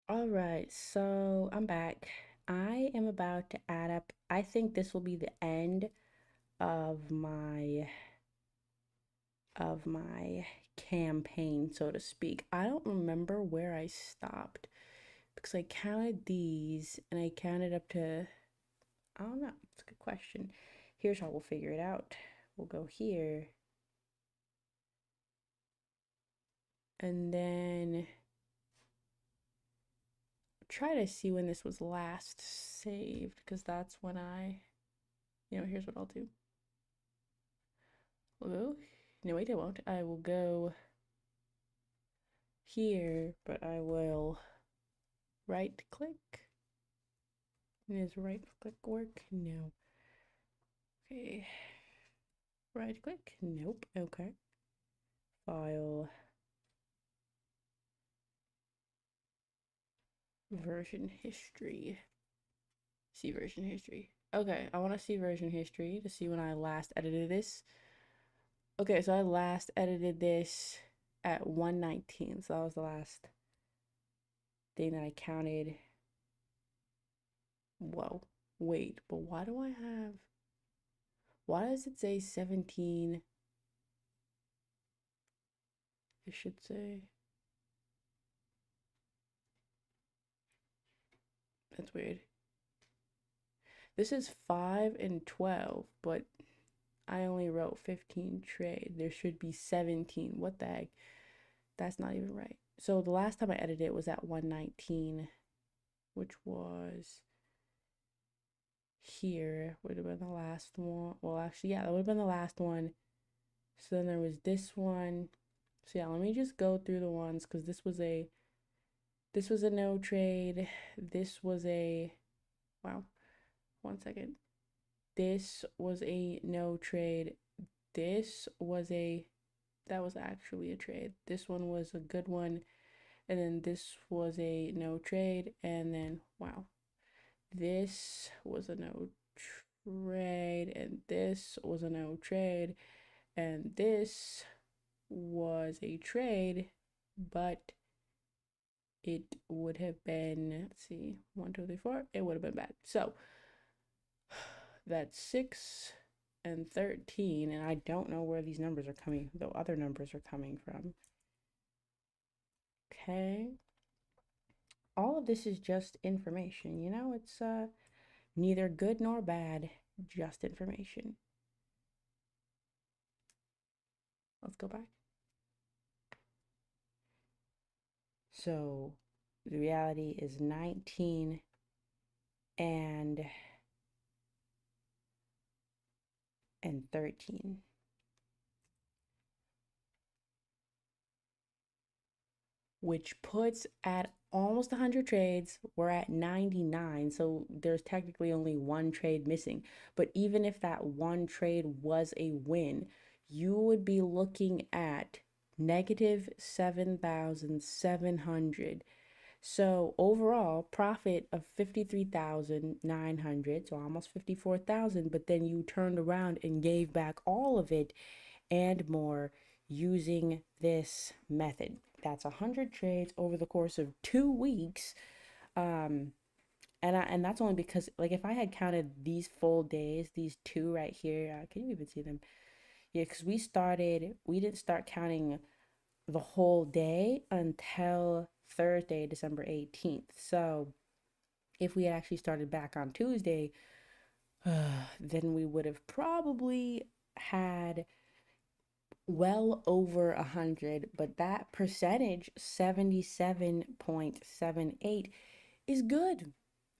All right, so I'm back. I am about to add up. I think this will be the end of my campaign, so to speak. I don't remember where I stopped because I counted these and I counted up to, I don't know. It's a good question. Here's how we'll figure it out. We'll go here and then try to see when this was last saved because that's when here's what I'll do. We'll go. No, wait, I won't. I will go here, but I will right click. Does right click work? No. Okay. Right click? Nope. Okay. File. Version history. See version history. Okay, I want to see version history to see when I last edited this. Okay, so I last edited this at 119. So that was the last thing that I counted. Whoa. Wait, but why does it say 17? It should say, that's weird. This is 5 and 12, but I only wrote 15 trade. There should be 17. What the heck? That's not even right. So the last time I edited it was at 119, which was here. Would have been the last one. Well, actually, yeah, that would have been the last one. So then there was this one. So yeah, let me just go through the ones because this was a no trade. This was a, wow, 1 second. This was a no trade. This was that was actually a trade. This one was a good one. And then this was a no trade. And then, wow, this was a no trade. And this was a no trade. And this was a trade, but it would have been, let's see, 1, 2, 3, 4. It would have been bad. So that's 6 and 13. And I don't know where these numbers are coming, though other numbers are coming from. Okay. All of this is just information, it's neither good nor bad, just information. Let's go back. So the reality is 19 and 13, which puts at almost 100 trades. We're at 99, so there's technically only one trade missing. But even if that one trade was a win, you would be looking at negative 7,700. So overall profit of 53,900, so almost 54,000, but then you turned around and gave back all of it and more using this method. That's 100 trades over the course of 2 weeks. Um and that's only because, like, if I had counted these full days, these two right here, can you even see them? Yeah, because we didn't start counting the whole day until Thursday, December 18th. So if we had actually started back on Tuesday, then we would have probably had well over 100. But that percentage, 77.78, is good.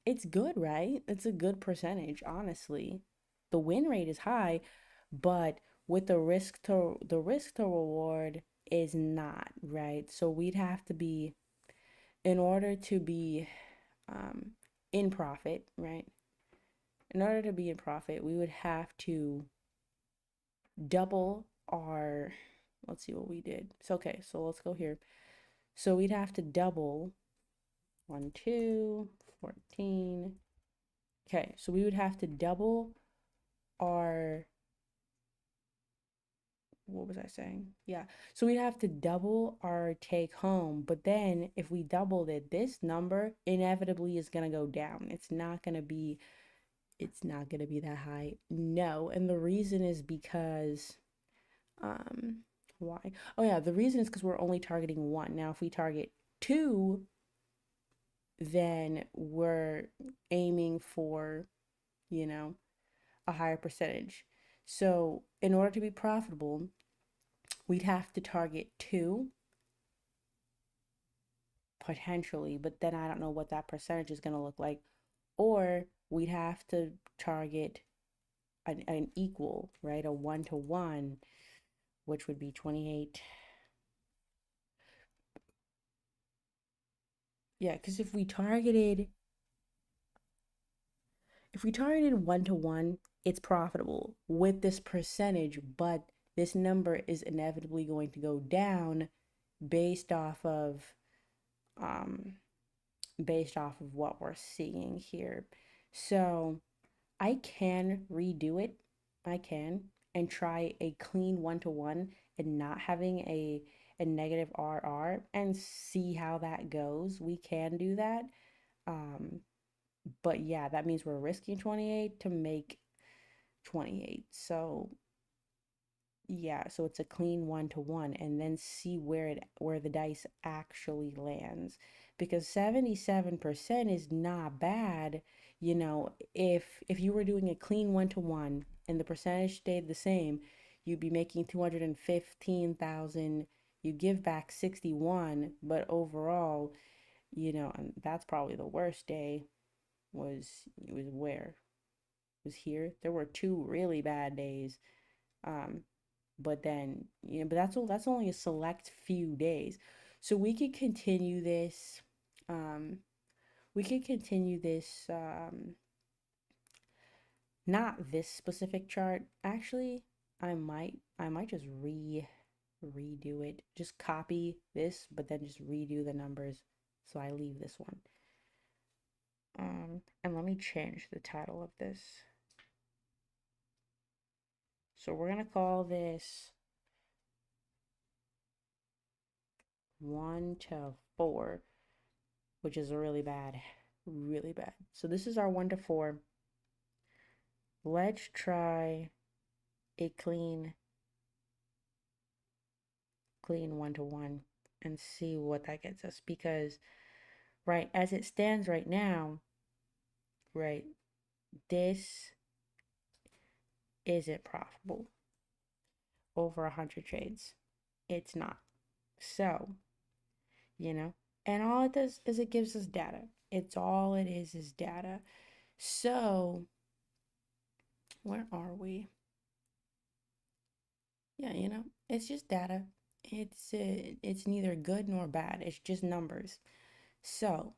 It's good, right? It's a good percentage, honestly. The win rate is high, but with the risk to reward is not, right? So we'd have to be, in order to be um in profit, right? In order to be in profit, we would have to double our, let's see what we did. So okay, so let's go here. So we'd have to double 1, 2, 14. Okay, so we would have to double our what was I saying? Yeah. So we'd have to double our take home, but then if we doubled it, this number inevitably is going to go down. It's not going to be that high. No. And the reason is because um why? Oh yeah, the reason is because we're only targeting one. Now if we target two, then we're aiming for, you know, a higher percentage. So in order to be profitable, we'd have to target two potentially, but then I don't know what that percentage is going to look like. Or we'd have to target an equal, right? A 1-to-1, which would be 28. Yeah, because if we targeted 1-to-1, it's profitable with this percentage, but this number is inevitably going to go down based off of um what we're seeing here. So I can redo it. I can and try a clean 1-to-1 and not having a negative RR and see how that goes. We can do that. Um, but yeah, that means we're risking 28 to make 28. So yeah, so it's a clean 1-to-1 and then see where the dice actually lands because 77% is not bad. You know, if you were doing a clean 1-to-1 and the percentage stayed the same, you'd be making 215,000. You give back 61, but overall, you know, and that's probably the worst day was where was here. There were two really bad days. Um, but then, you know, but that's only a select few days. So um, we could continue this, not this specific chart. Actually, I might just redo it. Just copy this, but then just redo the numbers. So I leave this one. And let me change the title of this. So we're gonna call this 1-to-4, which is really bad, really bad. So this is our 1-to-4. Let's try a clean 1-to-1 and see what that gets us because right as it stands right now, right, this isn't profitable over 100 trades. It's not. So, you know, and all it does is it gives us data. It's all it is data. So, where are we? Yeah, you know, it's just data. It's neither good nor bad. It's just numbers. So,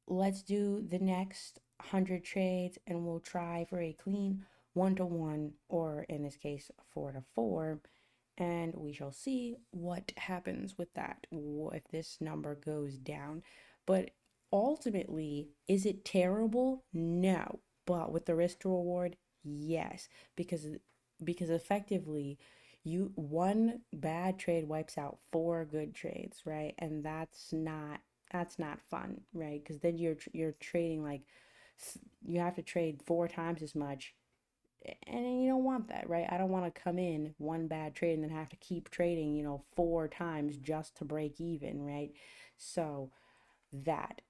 let's do the next 100 trades and we'll try for a clean 1-to-1 or in this case 4-to-4 and we shall see what happens with that if this number goes down. But ultimately, is it terrible? No. But with the risk to reward, yes, because effectively one bad trade wipes out four good trades, right? And that's not fun, right? Because then you're trading like you have to trade four times as much and you don't want that, right? I don't want to come in one bad trade and then have to keep trading, you know, four times just to break even, right? So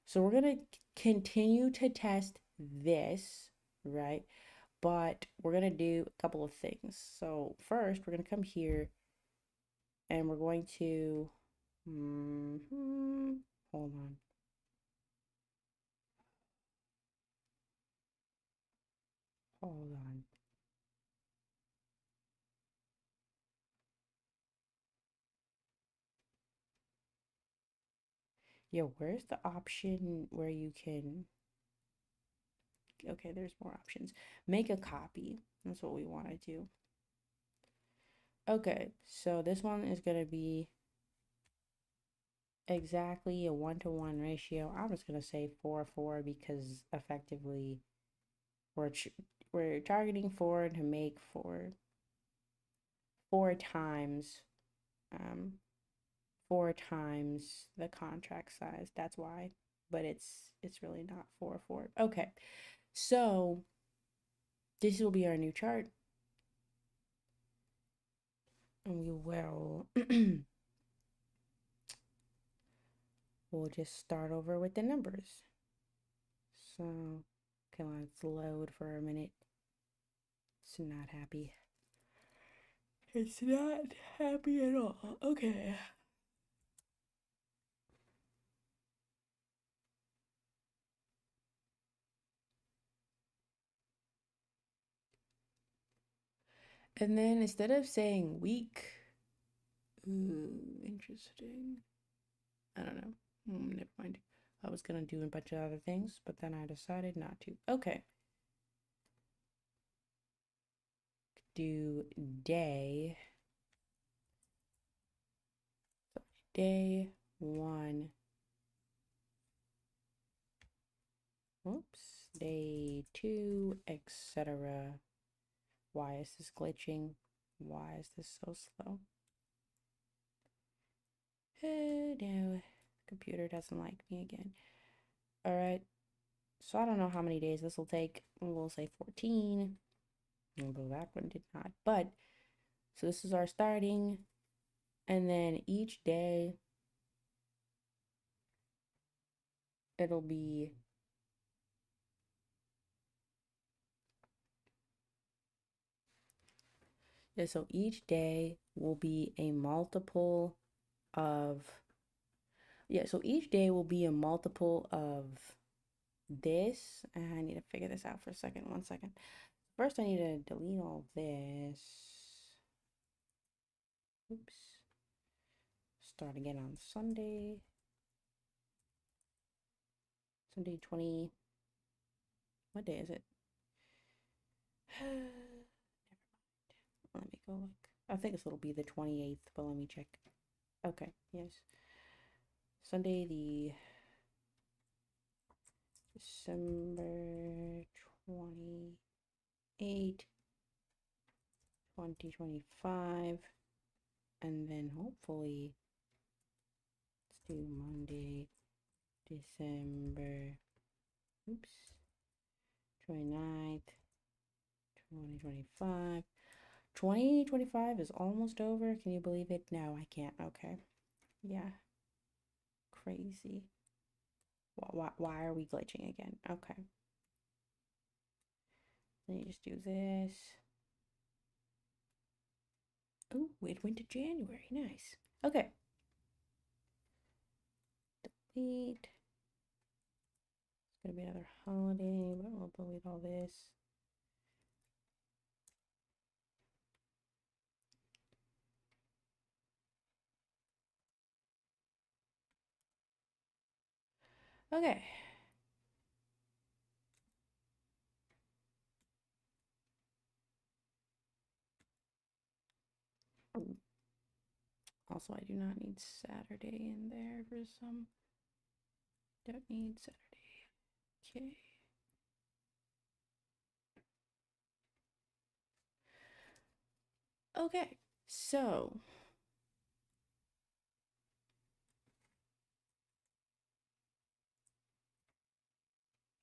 so we're going to continue to test this, right? But we're going to do a couple of things. So first, we're going to come here and we're going to hold on. Hold on. Yo, where's the option where you can okay, there's more options. Make a copy. That's what we want to do. Okay, so this one is going to be exactly a 1-to-1 ratio. I'm just going to say 4-4 because effectively we're we're targeting 4 to make 4 four times, um, four times the contract size. That's why. But it's really not four. Okay. So this will be our new chart. And we will we'll just start over with the numbers. So okay, let's load for a minute. It's not happy. It's not happy at all. Okay. And then instead of saying week, interesting. I don't know. Never mind. I was gonna do a bunch of other things, but then I decided not to. Okay. Do day. Day one. Oops. Day two, etc. Why is this glitching? Why is this so slow? Oh no. Computer doesn't like me again. All right. So I don't know how many days this will take. We'll say 14. Although that one did not. But so this is our starting. And then each day it'll be so each day will be a multiple of so each day will be a multiple of this. And I need to figure this out for a second. 1 second. First I need to delete all this. Oops. Start again on Sunday. Sunday 20. What day is it? Never mind. Let me go look. I think it'll be the 28th, but let me check. Okay, yes. Sunday the December 28, 2025. And then hopefully let's do Monday, December 29th, 2025. 2025 is almost over. Can you believe it? No, I can't. Okay. Yeah. Crazy. Why are we glitching again? Okay. Let me just do this. Oh, it went to January. Nice. Okay. Delete. It's gonna be another holiday, but we'll delete all this. Okay. Also, I do not need Saturday in there for some. Don't need Saturday. Okay. Okay. So.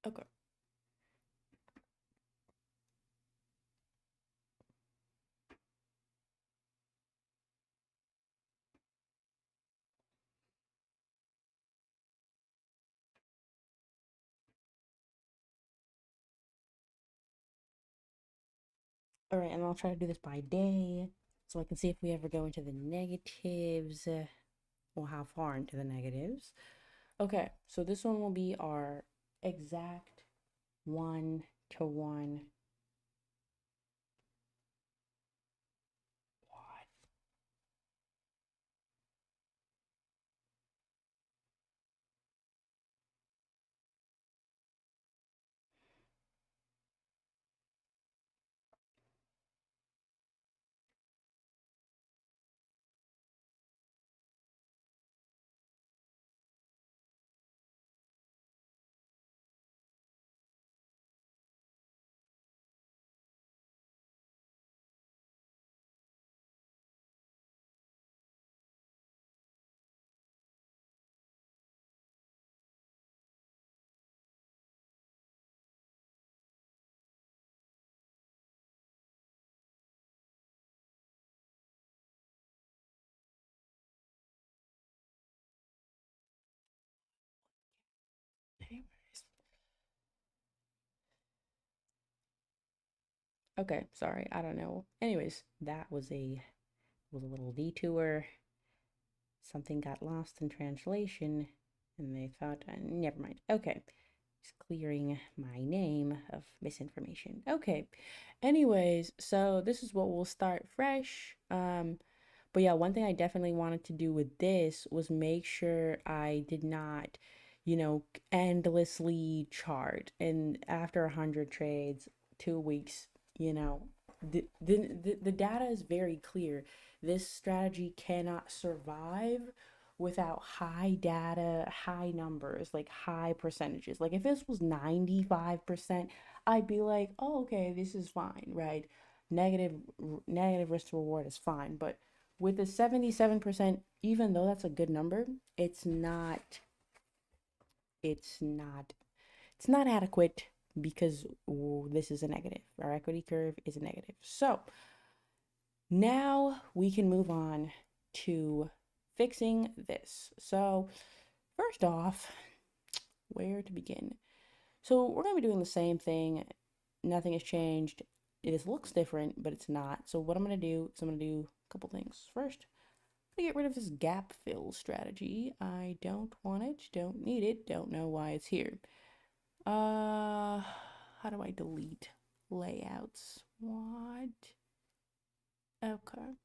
Okay. All right, and I'll try to do this by day so I can see if we ever go into the negatives. Well, how far into the negatives. Okay, so this one will be our exact 1-to-1. What? Okay, sorry, I don't know. Anyways, that was a little detour. Something got lost in translation, and they thought, never mind. Okay, just clearing my name of misinformation. Okay. Anyways, so this is what we'll start fresh. But yeah, one thing I definitely wanted to do with this was make sure I did not, endlessly chart. And after 100 trades, 2 weeks, you know, the data is very clear. This strategy cannot survive without high data, high numbers, like high percentages. Like if this was 95%, I'd be like, oh, okay, this is fine, right? Negative, negative risk to reward is fine. But with the 77%, even though that's a good number, it's not, it's not adequate because this is a negative. Our equity curve is a negative. So now we can move on to fixing this. So first off, where to begin? So we're going to be doing the same thing. Nothing has changed. It looks different, but it's not. So what I'm going to do is I'm going to do a couple things. First, I'm going to get rid of this gap fill strategy. I don't want it, don't need it, don't know why it's here. How do I delete layouts? What? Okay.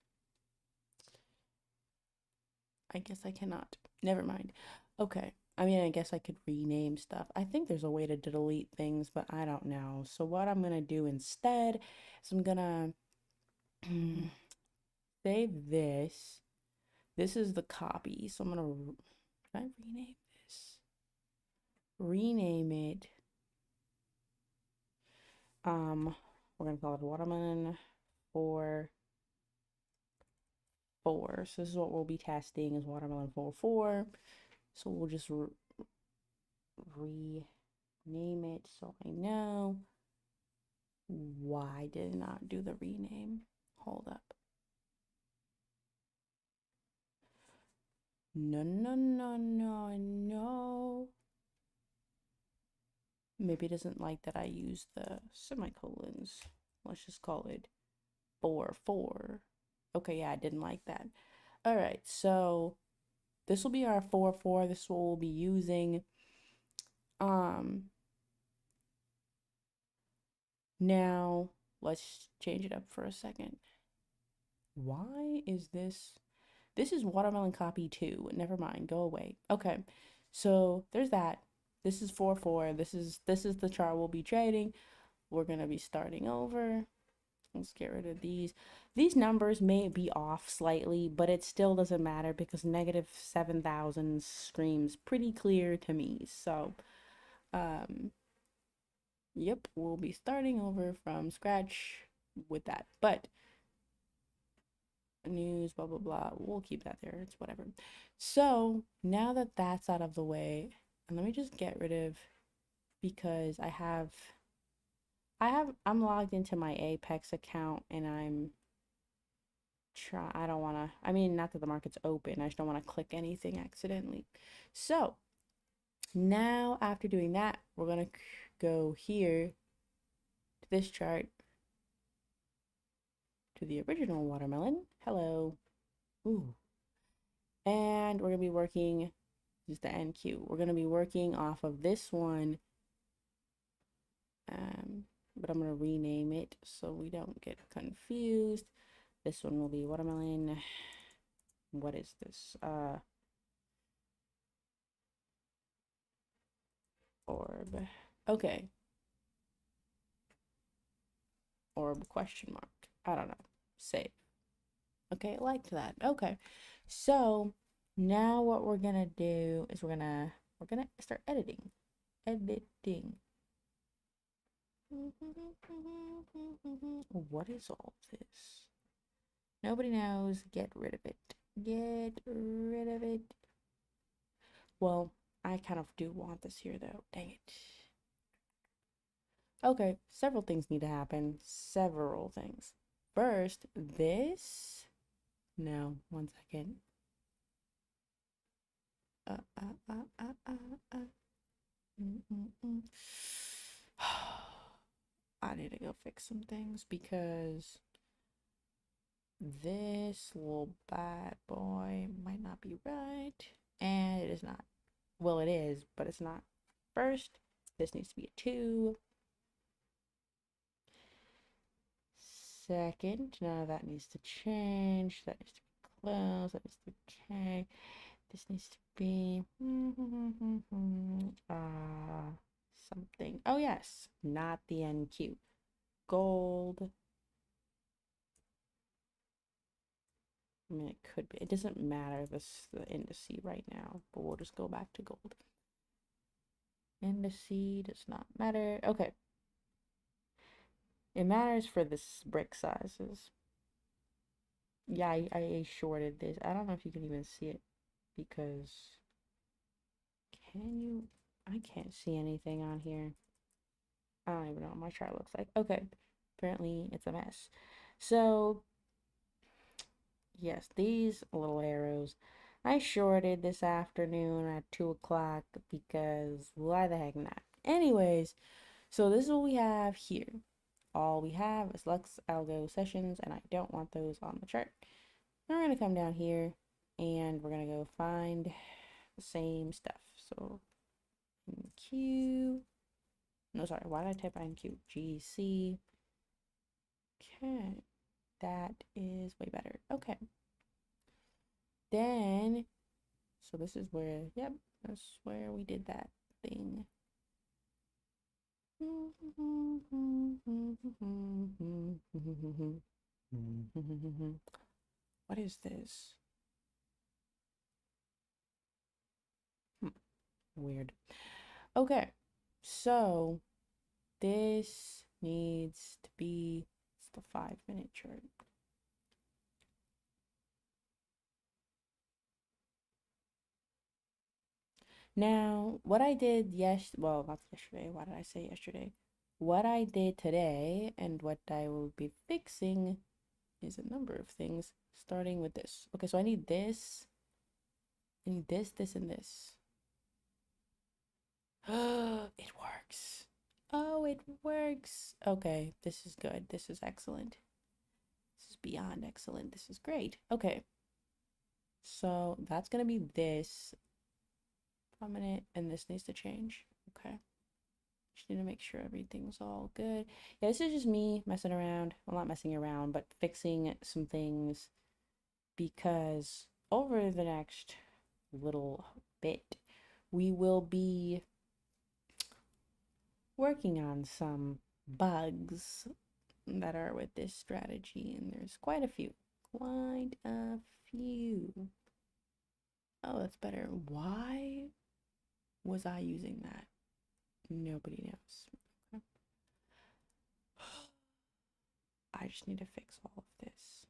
I guess I cannot. Never mind. Okay. I mean, I guess I could rename stuff. I think there's a way to delete things, but I don't know. So what I'm gonna do instead is I'm gonna save this. This is the copy. So I'm gonna, can I rename this? Rename it. We're gonna call it watermelon 4 4. So this is what we'll be testing is watermelon 4 4. So we'll just rename it so I know. Why did it not do the rename? Hold up. No, no, no, no, no. Maybe it doesn't like that I use the semicolons. Let's just call it 4 4. Okay, yeah, I didn't like that. All right, so this will be our 4 4. This is what we'll be using. Now let's change it up for a second. Why is this? This is watermelon copy 2. Never mind, go away. Okay, so there's that. This is 4 4. This is the chart we'll be trading. We're gonna be starting over. Let's get rid of these. These numbers may be off slightly, but it still doesn't matter because negative 7,000 screams pretty clear to me. So, yep, we'll be starting over from scratch with that. But news, blah, blah, blah. We'll keep that there. It's whatever. So now that that's out of the way, and let me just get rid of, because I'm logged into my Apex account and I don't want to, I mean, not that the market's open, I just don't want to click anything accidentally. So now after doing that, we're going to go here to this chart, to the original watermelon. Hello. Ooh. And we're going to be working just the NQ. We're going to be working off of this one, but I'm going to rename it so we don't get confused. This one will be watermelon. What is this? Orb. Okay. Orb question mark. I don't know. Save. Okay, I liked that. Okay. So now what we're gonna do is we're gonna start editing. Editing. What is all this? Nobody knows. Get rid of it. Get rid of it. Well, I kind of do want this here though. Dang it. Okay, several things need to happen. Several things. First, this. No, one second. Uh, uh, uh, uh, uh, uh. Mm, mm, mm. I need to go fix some things because this little bad boy might not be right. And it is not. Well, it is, but it's not. First, this needs to be a 2. Second, none of that needs to change. That needs to be closed. That needs to be okay. This needs to be something. Oh yes, not the NQ. Gold. I mean, it could be. It doesn't matter this the indice right now, but we'll just go back to gold. Indice does not matter. Okay. It matters for this brick sizes. Yeah, I shorted this. I don't know if you can even see it because can you? I can't see anything on here. I don't even know what my chart looks like. Okay. Apparently it's a mess. So yes, these little arrows I shorted this afternoon at 2 o'clock because why the heck not? Anyways, so this is what we have here. All we have is Lux Algo sessions, and I don't want those on the chart. Now we're going to come down here, and we're going to go find the same stuff. So, NQ. No, sorry, why did I type NQ? GC. Okay, that is way better. Okay. Then, so this is where, yep, that's where we did that thing. What is this? Weird. Okay, so this needs to be, it's the 5-minute chart. Now, what I did well, not yesterday. Why did I say yesterday? What I did today and what I will be fixing is a number of things, starting with this. Okay, so I need this, and this. It works. Oh, it works. Okay, this is good. This is excellent. This is beyond excellent. This is great. Okay. So that's gonna be this prominent, and this needs to change. Okay. Just need to make sure everything's all good. Yeah, this is just me messing around. Well, not messing around, but fixing some things because over the next little bit, we will be working on some bugs that are with this strategy, and there's quite a few. Quite a few. Oh, that's better. Why was I using that? Nobody knows. Okay. I just need to fix all of this.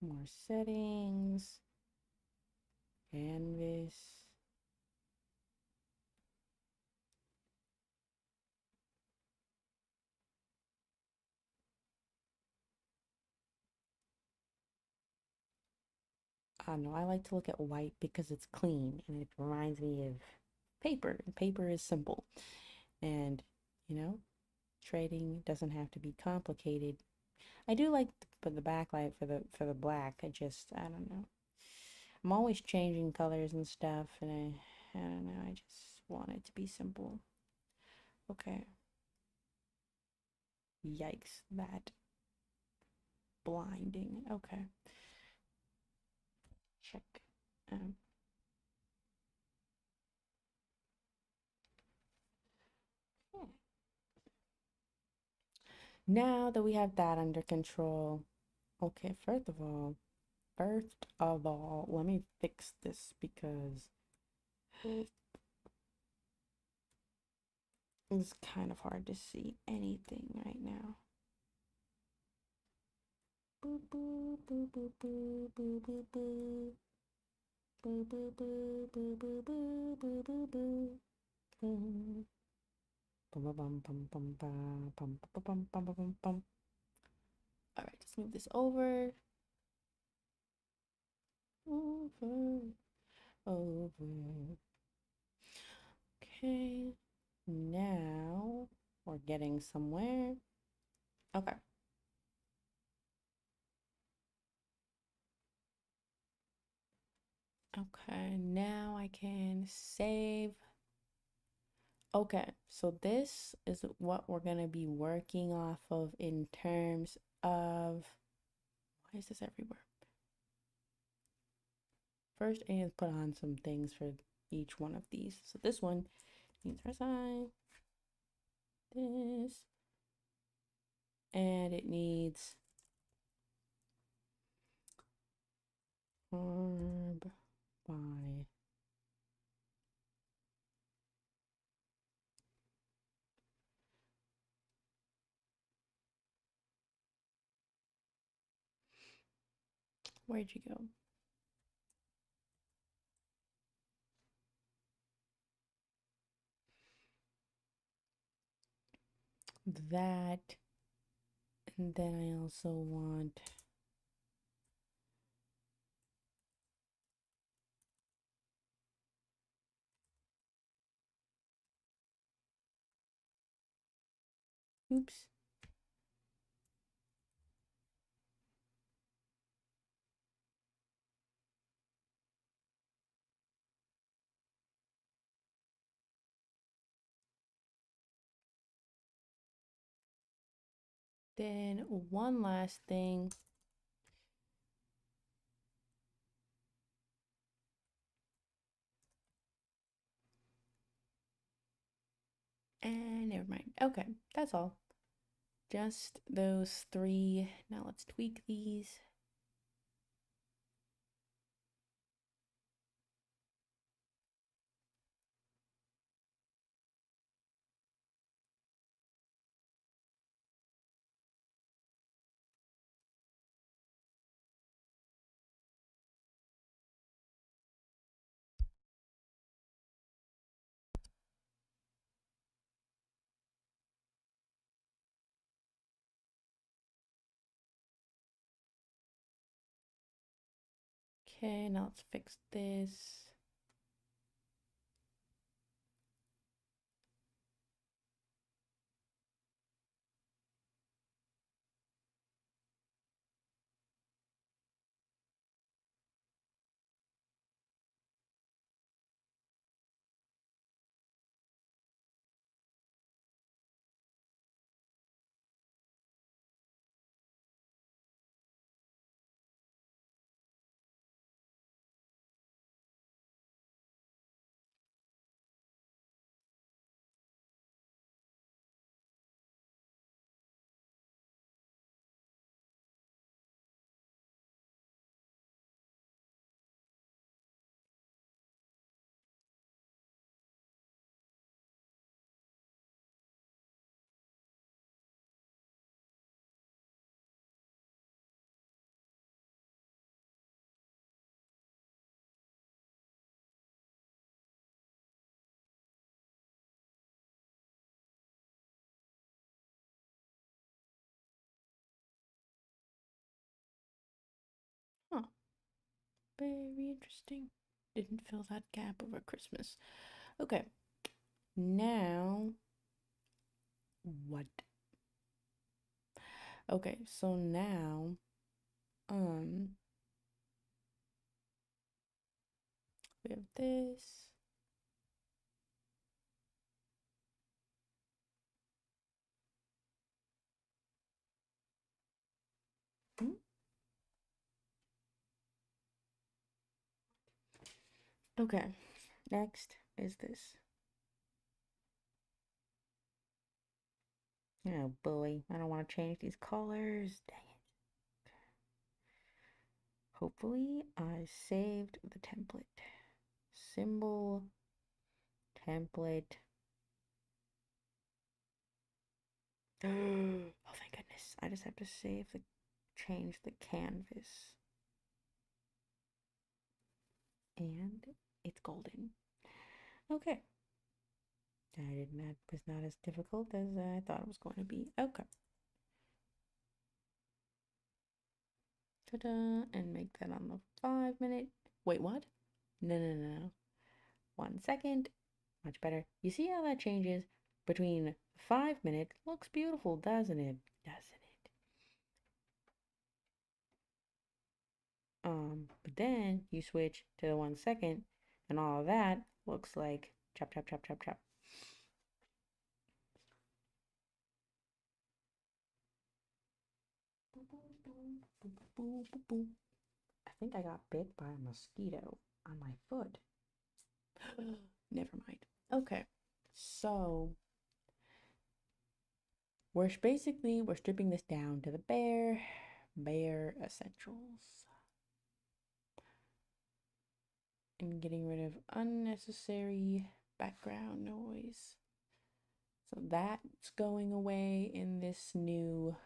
More settings. Canvas. I don't know. I like to look at white because it's clean and it reminds me of paper. And paper is simple. And, you know, trading doesn't have to be complicated. I do like the backlight for the black. I don't know. I'm always changing colors and stuff, and I don't know. I just want it to be simple. Okay. Yikes, that blinding. Okay. Check. Um, yeah. Now that we have that under control, okay, first of all, let me fix this because it's kind of hard to see anything right now. Boo boo boo boo boo boo boo boo. Boo boo boo boo boo boo boo boo boo. Bum bum bum bum bum bum bum bum bum bum bum bum. All right, let's move this over. Over. Okay. Now we're getting somewhere. Okay. Okay, now I can save. Okay, so this is what we're gonna be working off of in terms of, why is this everywhere? First, I need to put on some things for each one of these. So this one needs RSI, this, and it needs arb by. Where'd you go? That, and then I also want oops. Then one last thing. And never mind. Okay, that's all. Just those three. Now let's tweak these. Okay, now let's fix this. Huh, very interesting. Didn't fill that gap over Christmas. Okay, now what? Okay, so now, um, we have this. Hmm? Okay, next is this. Oh boy, I don't want to change these colors. Dang it. Hopefully, I saved the template. Symbol, template. Oh, thank goodness. I just have to change the canvas. And it's golden. Okay. That was not as difficult as I thought it was going to be. Okay. Ta-da! And make that on the 5 minute. Wait, what? No, no, no, no. 1 second. Much better. You see how that changes between 5 minute. Looks beautiful, doesn't it? Doesn't it? But then you switch to the 1 second, and all of that looks like chop, chop, chop, chop, chop. I think I got bit by a mosquito on my foot. Never mind. Okay, so we're stripping this down to the bare essentials and getting rid of unnecessary background noise. So that's going away in this new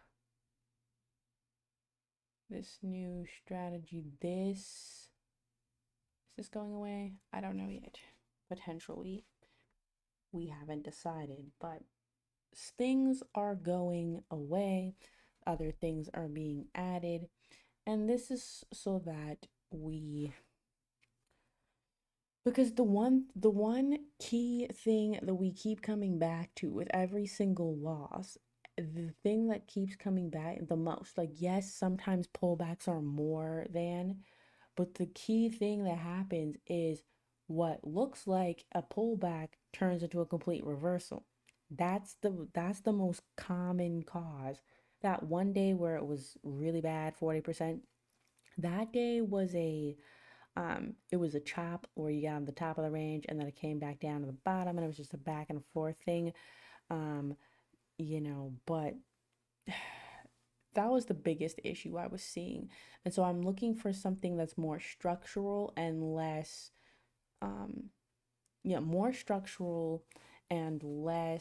strategy. Is this going away? I don't know yet. Potentially. We haven't decided, but things are going away, other things are being added, and this is so that because the one key thing that we keep coming back to with every single loss, the thing that keeps coming back the most, like, yes, sometimes pullbacks are more than, but the key thing that happens is what looks like a pullback turns into a complete reversal. That's the most common cause. That one day where it was really bad, 40%, that day was it was a chop where you got on the top of the range and then it came back down to the bottom and it was just a back and forth thing. Um, but that was the biggest issue I was seeing. And so I'm looking for something that's more structural and less, more structural and I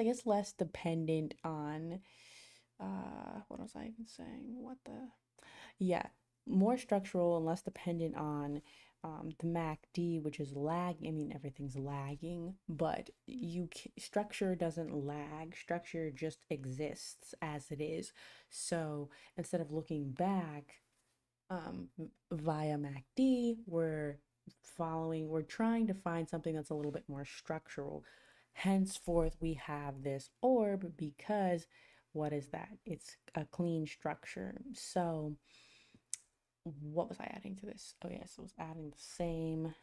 guess, less dependent on, what was I even saying? Yeah, more structural and less dependent on the MACD, which is lag. I mean, everything's lagging, but structure doesn't lag. Structure just exists as it is. So instead of looking back via MACD, we're trying to find something that's a little bit more structural. Henceforth, we have this orb because what is that? It's a clean structure. So what was I adding to this? Oh yes, I was adding the same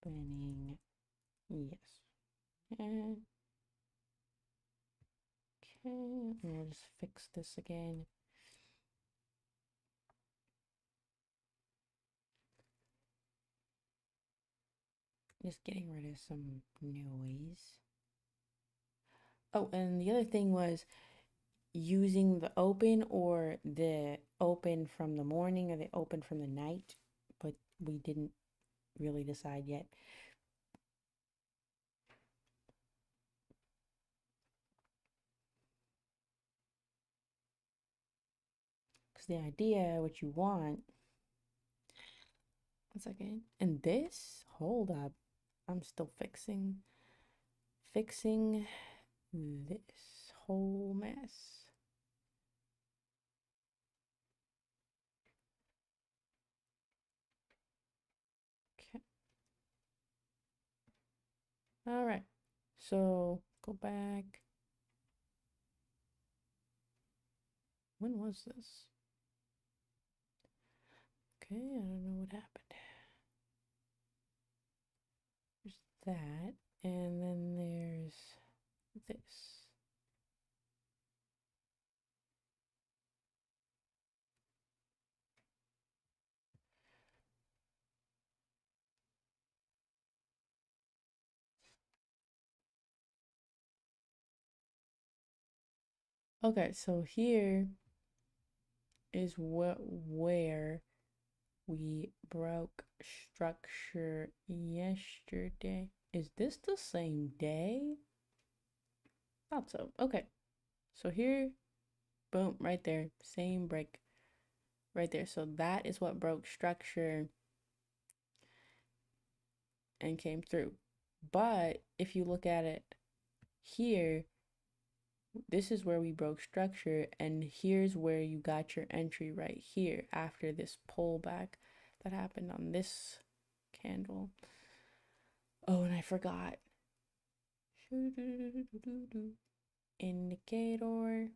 spinning. Yes. And okay, we'll just fix this again. Just getting rid of some noise. Oh, and the other thing was using the open or the open from the morning or the open from the night, but we didn't really decide yet. Because the idea, what you want, 1 second, and this, hold up, I'm still fixing this whole mess. Okay. All right. So go back. When was this? Okay, I don't know what happened. There's that, and then there's this. Okay, so here is where we broke structure yesterday. Is this the same day? Thought so. Okay. So here, boom, right there, same break right there. So that is what broke structure and came through. But if you look at it here, this is where we broke structure, and here's where you got your entry right here after this pullback that happened on this candle. Oh, and I forgot. Indicator.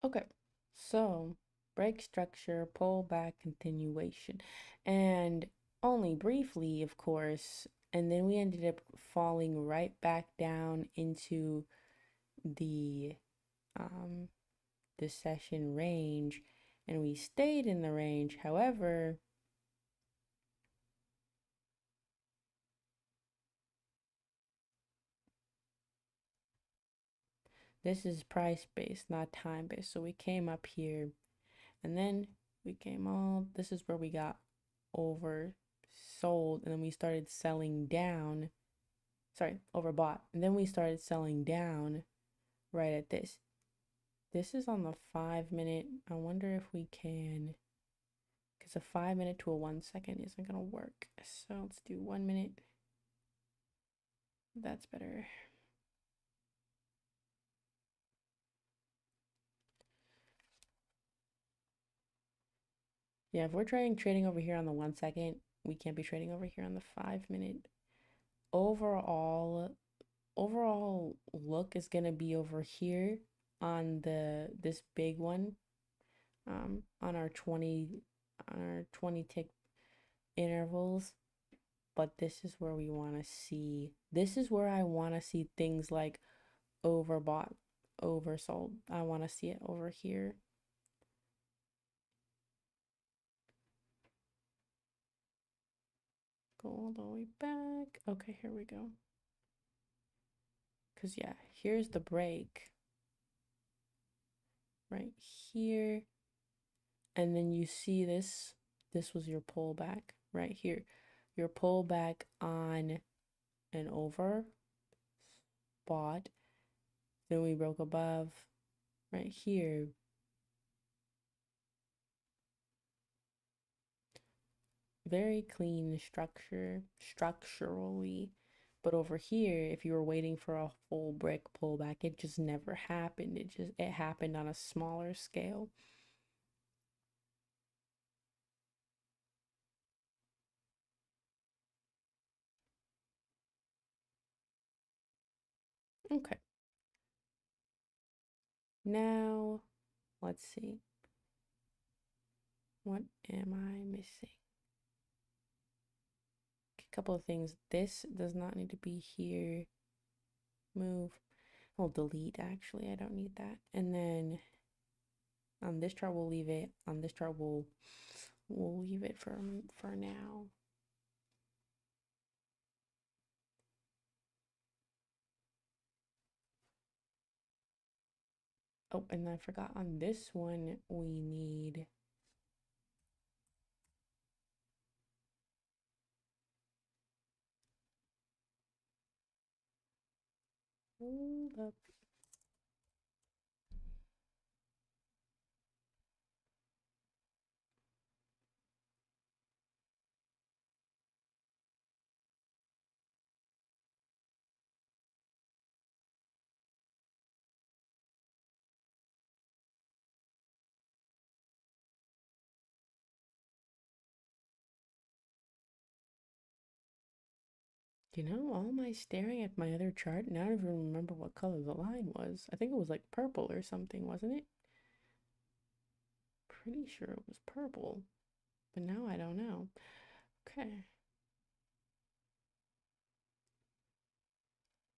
Okay, so break structure, pull back, continuation, and only briefly, of course. And then we ended up falling right back down into the um the session range, and we stayed in the range. However, this is price based, not time based. So we came up here, and then we came all, this is where we got oversold, and then we started selling down. Sorry, overbought. And then we started selling down right at this. This is on the 5 minute. I wonder if we can, because a 5 minute to a 1 second isn't gonna work. So let's do 1 minute. That's better. Yeah, if we're trading over here on the 1 second, we can't be trading over here on the 5 minute. Overall, overall look is gonna be over here on this big one, on our 20 tick intervals. But this is where we want to see, this is where I want to see things like overbought, oversold. I want to see it over here. Go all the way back. Okay, here we go. Because, yeah, here's the break right here. And then you see this. This was your pullback right here. Your pullback on an over bought. Then we broke above right here. Very clean structure, structurally. But over here, if you were waiting for a full brick pullback, it just never happened. It happened on a smaller scale. Okay. Now, let's see. What am I missing? A couple of things. This does not need to be here. Move. We'll delete actually. I don't need that. And then on this chart we'll leave it. On this chart we'll leave it for now. Oh, and I forgot on this one we need, hold up. You know, all my staring at my other chart, now I don't even remember what color the line was. I think it was like purple or something, wasn't it? Pretty sure it was purple, but now I don't know. Okay.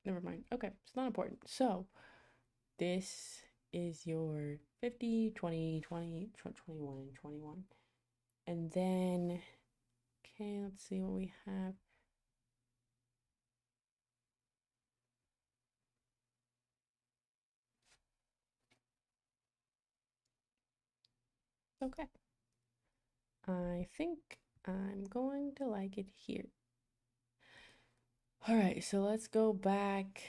Never mind. Okay, it's not important. So, this is your 50, 20, 20, 21, 21. And then, okay, let's see what we have. Okay. I think I'm going to like it here. All right, so let's go back.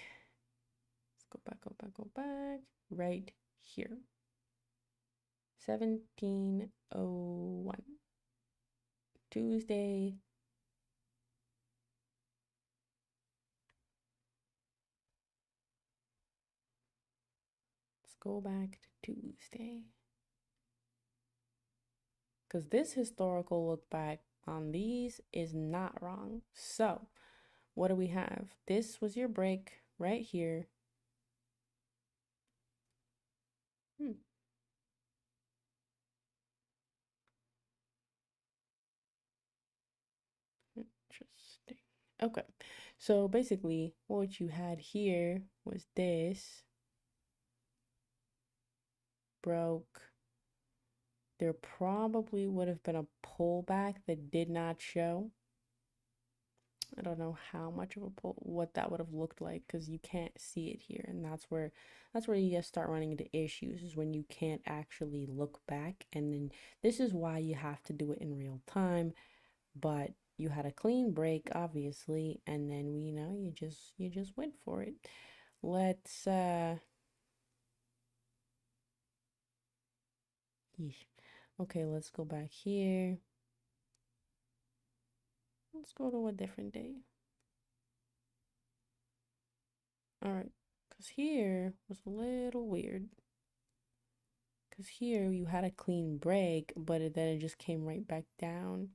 Let's go back, go back, go back. Right here. 1701. Tuesday. Let's go back to Tuesday. Because this historical look back on these is not wrong. So, what do we have? This was your break right here. Interesting. Okay. So basically, what you had here was this broke. There probably would have been a pullback that did not show. I don't know how much of a pull, what that would have looked like because you can't see it here, and that's where you just start running into issues is when you can't actually look back, and then this is why you have to do it in real time. But you had a clean break, obviously, and then you just went for it. Let's yeesh. Okay, let's go back here. Let's go to a different day. All right, because here was a little weird. Because here you had a clean break, but then it just came right back down.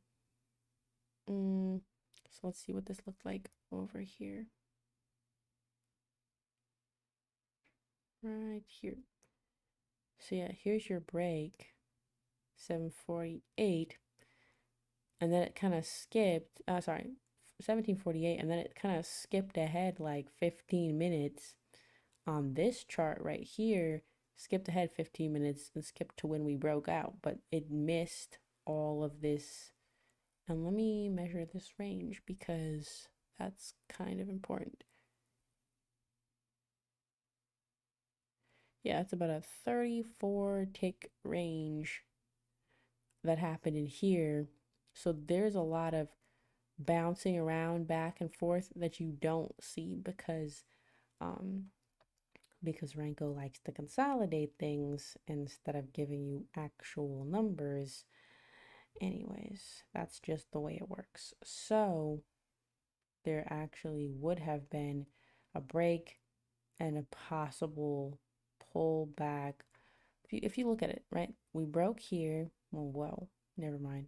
So let's see what this looked like over here. Right here. So yeah, here's your break, 748. And then it kind of skipped, 1748, and then it kind of skipped ahead like 15 minutes on this chart right here, skipped ahead 15 minutes and skipped to when we broke out, but it missed all of this. And let me measure this range because that's kind of important. Yeah, it's about a 34 tick range that happened in here. So there's a lot of bouncing around back and forth that you don't see um because Renko likes to consolidate things instead of giving you actual numbers. Anyways, that's just the way it works. So there actually would have been a break and a possible pullback. If you look at it, right? We broke here. Well, never mind.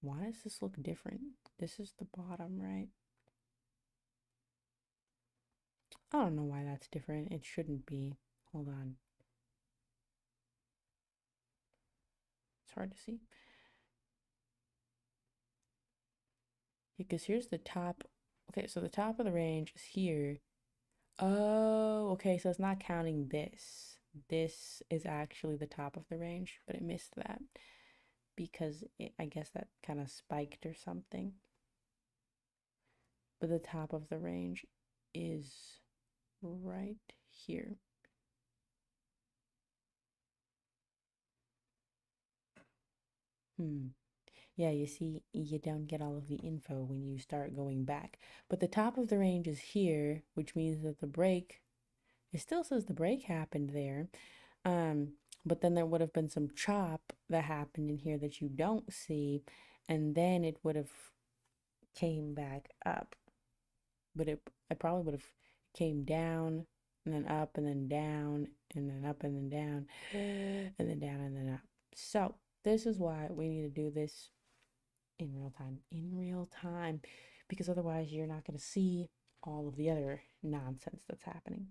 Why does this look different? This is the bottom, right? I don't know why that's different. It shouldn't be. Hold on. It's hard to see. Because here's the top. Okay, so the top of the range is here. Oh, okay, so it's not counting this. This is actually the top of the range, but it missed that because I guess that kind of spiked or something. But the top of the range is right here. Yeah, you see, you don't get all of the info when you start going back. But the top of the range is here, which means that the break, it still says the break happened there. Um, but then there would have been some chop that happened in here that you don't see, and then it would have came back up. But it probably would have came down and then up and then down and then up and then down and then down and then up. So this is why we need to do this in real time, because otherwise you're not going to see all of the other nonsense that's happening.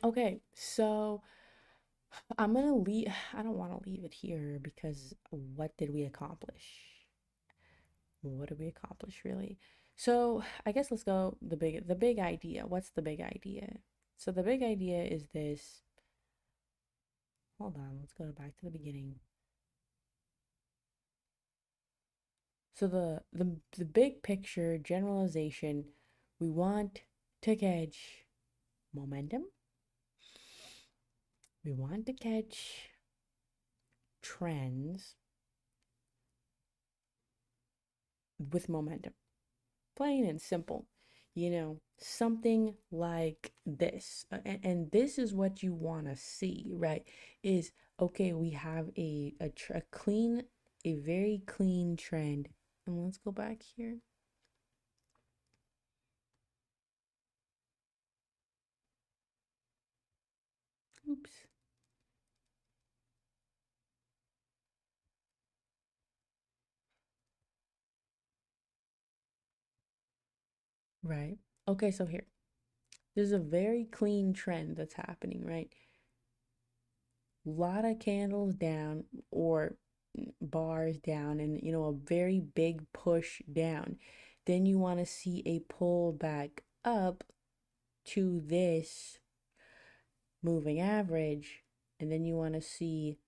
Okay, so I'm gonna leave. I don't want to leave it here because what did we accomplish? What did we accomplish really? So I guess let's go the big idea. What's the big idea? So the big idea is this. Hold on, let's go back to the beginning. So the big picture generalization, we want to catch momentum. We want to catch trends with momentum. Plain and simple. something like this. And this is what you want to see, right? Is okay, we have a clean, a very clean trend. And let's go back here. Oops. Right. Okay, so here. There's a very clean trend that's happening, right? Lot of candles down or bars down and a very big push down. Then you want to see a pull back up to this moving average, and then you want to see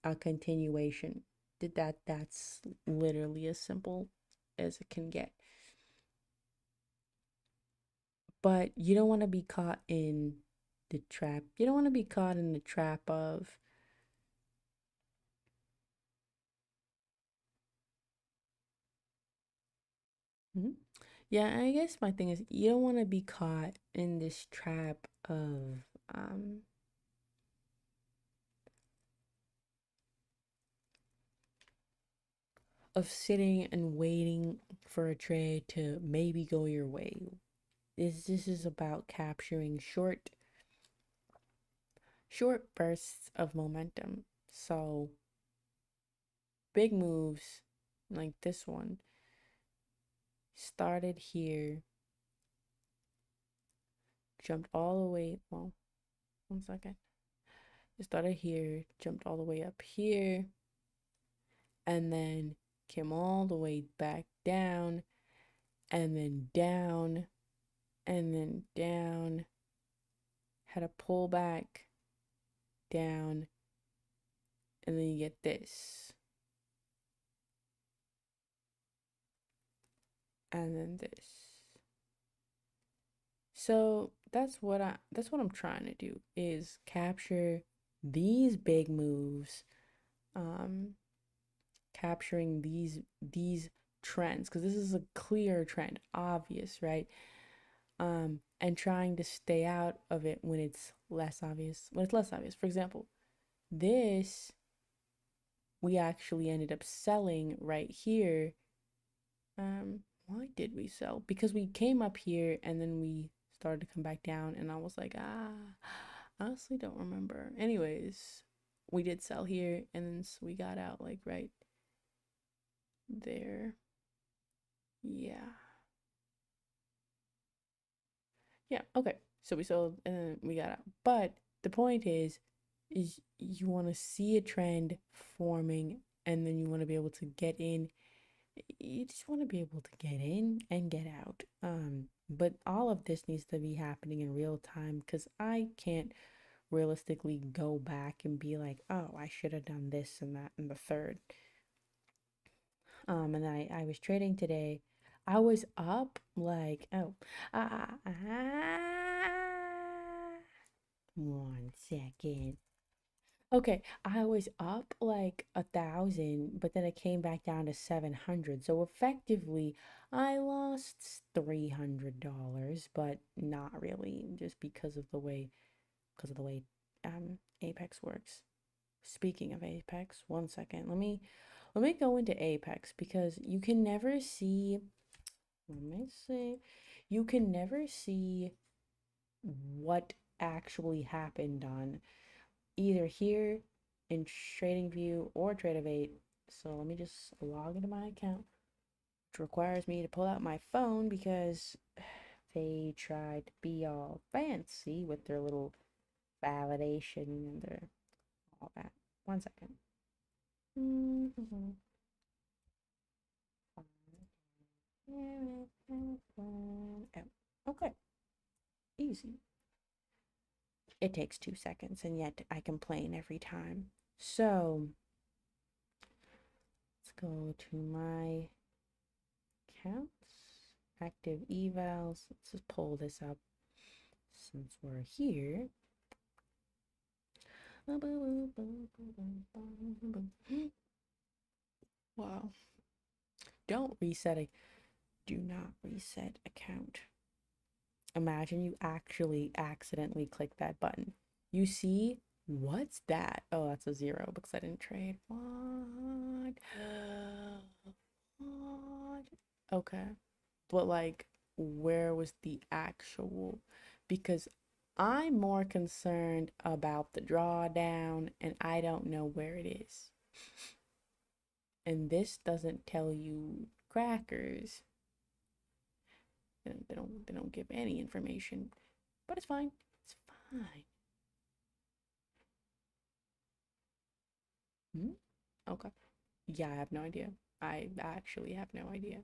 a continuation. That's literally as simple as it can get. But you don't want to be caught in the trap. You don't want to be caught in the trap of Mhm. Yeah, I guess my thing is you don't want to be caught in this trap um of sitting and waiting for a trade to maybe go your way. This is about capturing short bursts of momentum. So big moves like this one started here, jumped all the way, well, 1 second. It started here, jumped all the way up here, and then came all the way back down, and then down, and then down, had a pullback down, and then you get this, and then this. So that's what I'm trying to do is capture these big moves, um, capturing these trends because this is a clear trend, obvious, right? And trying to stay out of it when it's less obvious. When it's less obvious, for example, this we actually ended up selling right here. Why did we sell? Because we came up here and then we started to come back down, and I was like, honestly don't remember. Anyways, we did sell here, and then we got out like right there. Yeah. Yeah, okay. So we sold and then we got out. But the point is you want to see a trend forming, and then you want to be able to get in. You just want to be able to get in and get out. But all of this needs to be happening in real time because I can't realistically go back and be like, oh, I should have done this and that and the third. And I was trading today. I was up like, oh, ah, ah, ah, 1 second. Okay, I was up like 1,000, but then it came back down to 700. So effectively, I lost $300, but not really, just because of the way Apex works. Speaking of Apex, 1 second. Let me go into Apex because you can never see. Let me see. You can never see what actually happened on either here in TradingView or Trade-of-8. So let me just log into my account, which requires me to pull out my phone because they tried to be all fancy with their little validation and their all that. 1 second. Oh, okay, easy. It takes 2 seconds, and yet I complain every time. So let's go to my accounts, active evals. Let's just pull this up since we're here. Wow. Don't reset it. Do not reset account. Imagine you actually accidentally click that button. You see, what's that? Oh, that's a zero because I didn't trade. What? What? Okay. But like, where was the actual? Because I'm more concerned about the drawdown and I don't know where it is. And this doesn't tell you crackers. They don't give any information. But it's fine. It's fine. Hmm? Okay. Yeah, I have no idea. I actually have no idea.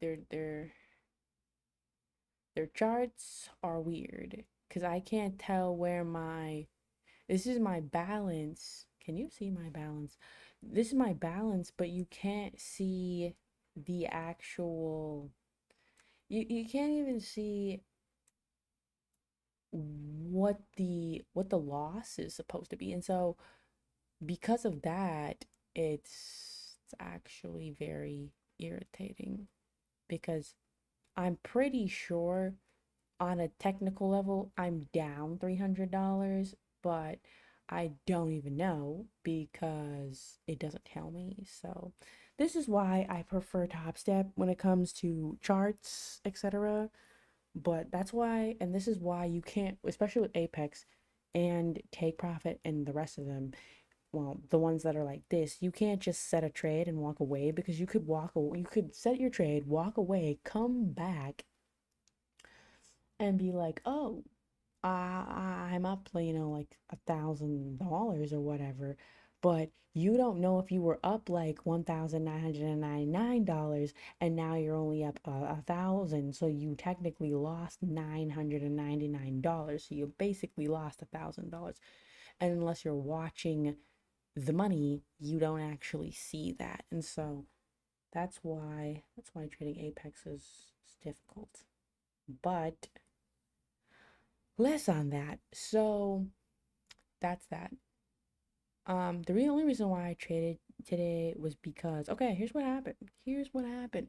Their their their charts are weird because I can't tell where my this is my balance. Can you see my balance? This is my balance, but you can't see the actual you can't even see what the loss is supposed to be. And so because of that, it's actually very irritating because I'm pretty sure on a technical level I'm down $300, but I don't even know because it doesn't tell me. So this is why I prefer Top Step when it comes to charts, etc. But that's why, and this is why you can't, especially with Apex and Take Profit and the rest of them, well, the ones that are like this, you can't just set a trade and walk away because you could set your trade, walk away, come back and be like, oh, I'm up, like $1,000 or whatever, but you don't know if you were up like $1,999 and now you're only up 1,000, so you technically lost $999. So you basically lost $1,000, and unless you're watching the money, you don't actually see that. And so that's why trading Apex is difficult. But less on that. So that's that. The only reason why I traded today was because, okay, here's what happened. Here's what happened.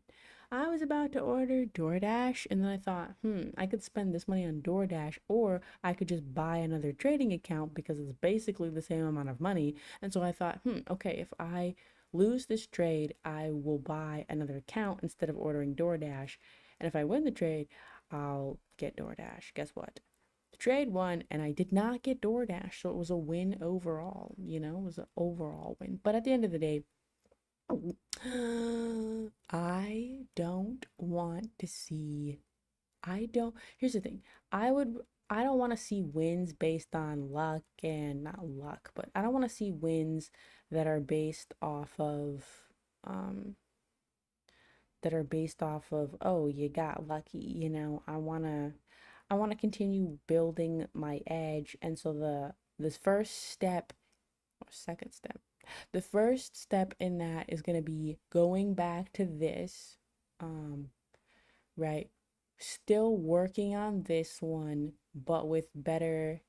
I was about to order DoorDash, and then I thought, I could spend this money on DoorDash, or I could just buy another trading account because it's basically the same amount of money. And so I thought, okay, if I lose this trade, I will buy another account instead of ordering DoorDash. And if I win the trade, I'll get DoorDash. Guess what? Trade won, and I did not get DoorDash, so it was a win overall. It was an overall win. But at the end of the day, I don't want to see. I don't. Here's the thing. I would. I don't want to see wins based on luck and not luck, but I don't want to see wins that are based off of um oh, you got lucky. I want to continue building my edge. And so this first step or second step, the first step in that is going to be going back to this, um right, still working on this one, but with better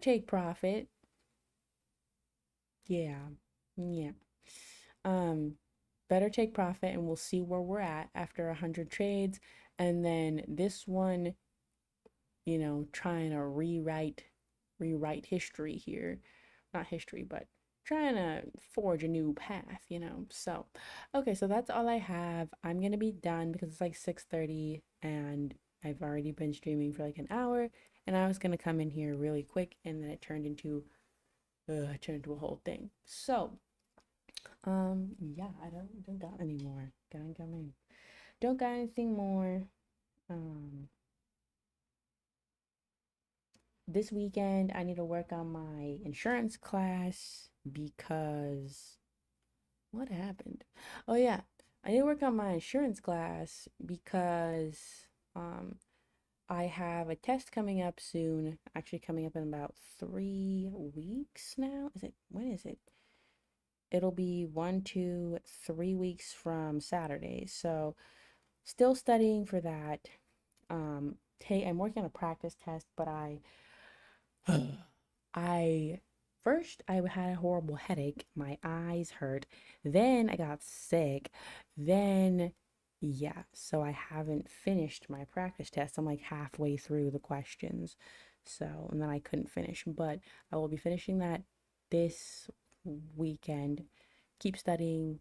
take profit. Yeah. Yeah. um Better take profit, and we'll see where we're at after 100 trades. And then this one, trying to rewrite history here. Not history, but trying to forge a new path. So, okay, so that's all I have. I'm gonna be done because it's like 6:30 and I've already been streaming for like an hour, and I was gonna come in here really quick, and then it turned into a whole thing. So, yeah, I don't got any more. Gotta come in. Don't got anything more. Um, this weekend I need to work on my insurance class because what happened? Oh yeah, I need to work on my insurance class because um I have a test coming up soon, actually coming up in about 3 weeks now. When is it? It'll be 1, 2, 3 weeks from Saturday. So still studying for that. I'm working on a practice test, but I first I had a horrible headache, my eyes hurt, then I got sick, then Yeah, so I haven't finished my practice test. I'm like halfway through the questions. So, and then I couldn't finish, but I will be finishing that this weekend. Keep studying.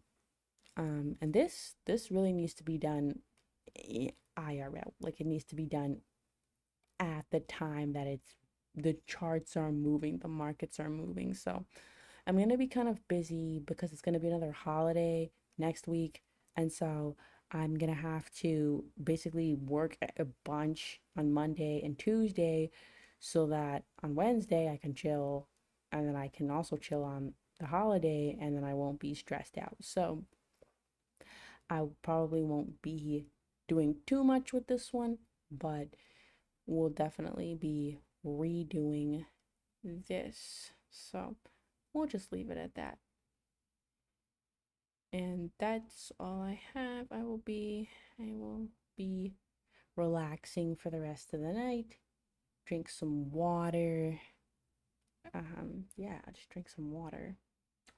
And this really needs to be done IRL. Like it needs to be done at the time that the charts are moving, the markets are moving. So, I'm going to be kind of busy because it's going to be another holiday next week. And so I'm going to have to basically work a bunch on Monday and Tuesday so that on Wednesday I can chill and then I can also chill on the holiday and then I won't be stressed out. So I probably won't be doing too much with this one, but we'll definitely be redoing this. So we'll just leave it at that. And that's all I have. I will be relaxing for the rest of the night. Drink some water. Yeah, just drink some water.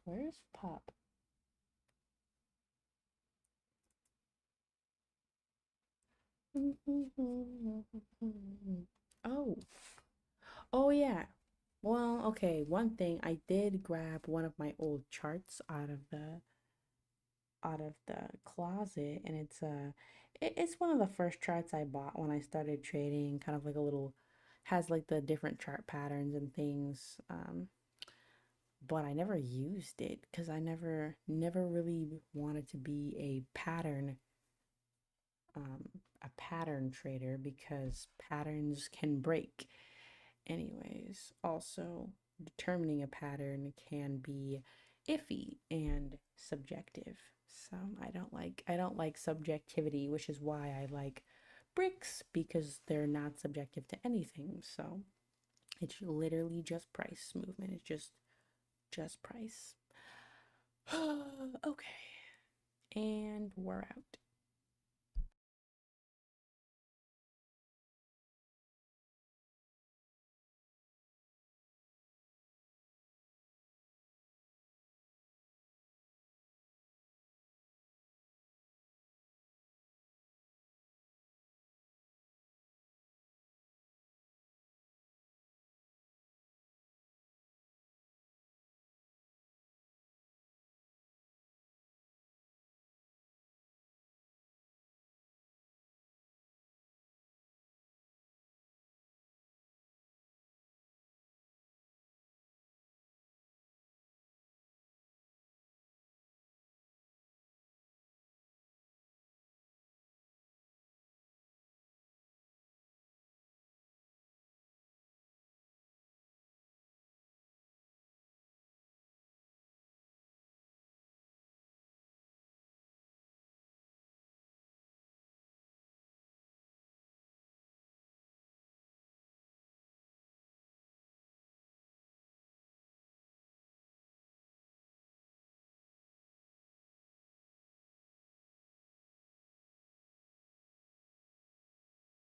Where's Pop? Oh. Oh yeah. Well, okay, one thing I did grab one of my old charts out of the closet, and it's one of the first charts I bought when I started trading, kind of like a little, has like the different chart patterns and things, but I never used it because I never really wanted to be um a pattern trader because patterns can break. Anyways, also determining a pattern can be iffy and subjective. So I don't like subjectivity, which is why I like bricks because they're not subjective to anything. So it's literally just price movement. It's just price. Okay. And we're out.